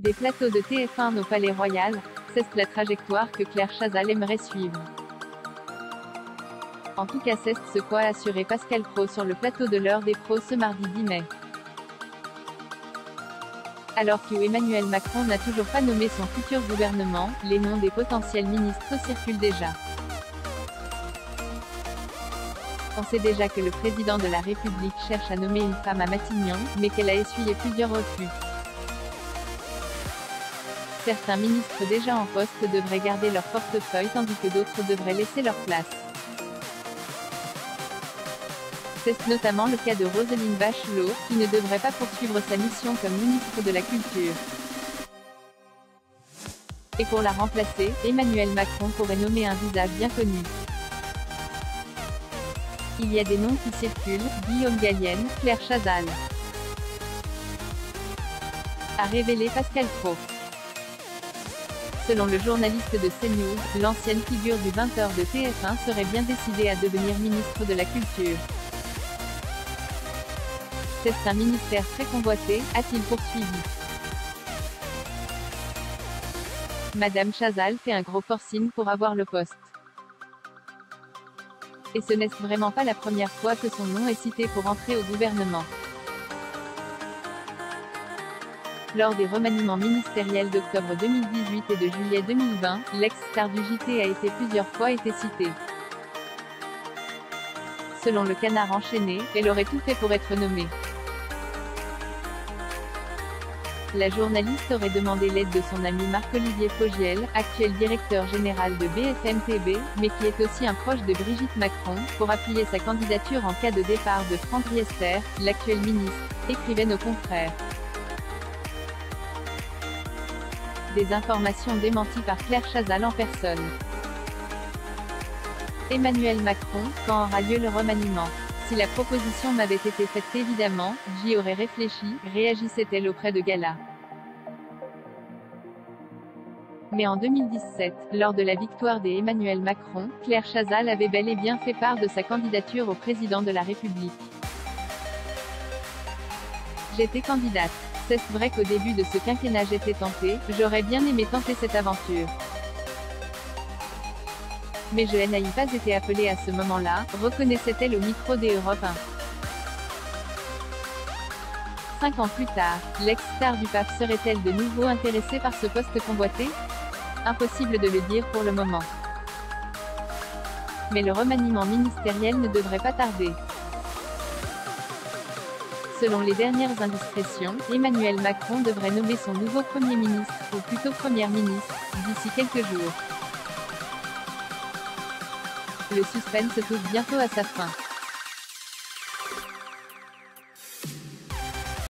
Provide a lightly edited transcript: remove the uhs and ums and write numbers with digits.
Des plateaux de TF1 au Palais Royal, c'est la trajectoire que Claire Chazal aimerait suivre. En tout cas c'est ce qu'a assuré Pascal Praud sur le plateau de l'Heure des pros ce mardi 10 mai. Alors que Emmanuel Macron n'a toujours pas nommé son futur gouvernement, les noms des potentiels ministres circulent déjà. On sait déjà que le président de la République cherche à nommer une femme à Matignon, mais qu'elle a essuyé plusieurs refus. Certains ministres déjà en poste devraient garder leur portefeuille tandis que d'autres devraient laisser leur place. C'est notamment le cas de Roselyne Bachelot, qui ne devrait pas poursuivre sa mission comme ministre de la Culture. Et pour la remplacer, Emmanuel Macron pourrait nommer un visage bien connu. Il y a des noms qui circulent, Guillaume Gallienne, Claire Chazal. A révélé Pascal Praud. Selon le journaliste de CNews, l'ancienne figure du 20h de TF1 serait bien décidée à devenir ministre de la Culture. C'est un ministère très convoité, a-t-il poursuivi. Madame Chazal fait un gros forcing pour avoir le poste. Et ce n'est vraiment pas la première fois que son nom est cité pour entrer au gouvernement. Lors des remaniements ministériels d'octobre 2018 et de juillet 2020, l'ex-star du JT a été plusieurs fois citée. Selon le Canard enchaîné, elle aurait tout fait pour être nommée. La journaliste aurait demandé l'aide de son ami Marc-Olivier Fogiel, actuel directeur général de BFM TV, mais qui est aussi un proche de Brigitte Macron, pour appuyer sa candidature en cas de départ de Franck Riester, l'actuel ministre, écrivaient nos confrères. Des informations démenties par Claire Chazal en personne. Emmanuel Macron, quand aura lieu le remaniement? Si la proposition m'avait été faite évidemment, j'y aurais réfléchi, réagissait-elle auprès de Gala. Mais en 2017, lors de la victoire des Emmanuel Macron, Claire Chazal avait bel et bien fait part de sa candidature au président de la République. J'étais candidate. C'est vrai qu'au début de ce quinquennat j'étais tentée, j'aurais bien aimé tenter cette aventure. Mais je n'ai pas été appelée à ce moment-là, reconnaissait-elle au micro des Europe 1. 5 ans plus tard, l'ex-star du pape serait-elle de nouveau intéressée par ce poste convoité? Impossible de le dire pour le moment. Mais le remaniement ministériel ne devrait pas tarder. Selon les dernières indiscrétions, Emmanuel Macron devrait nommer son nouveau Premier ministre, ou plutôt Première ministre, d'ici quelques jours. Le suspense touche bientôt à sa fin.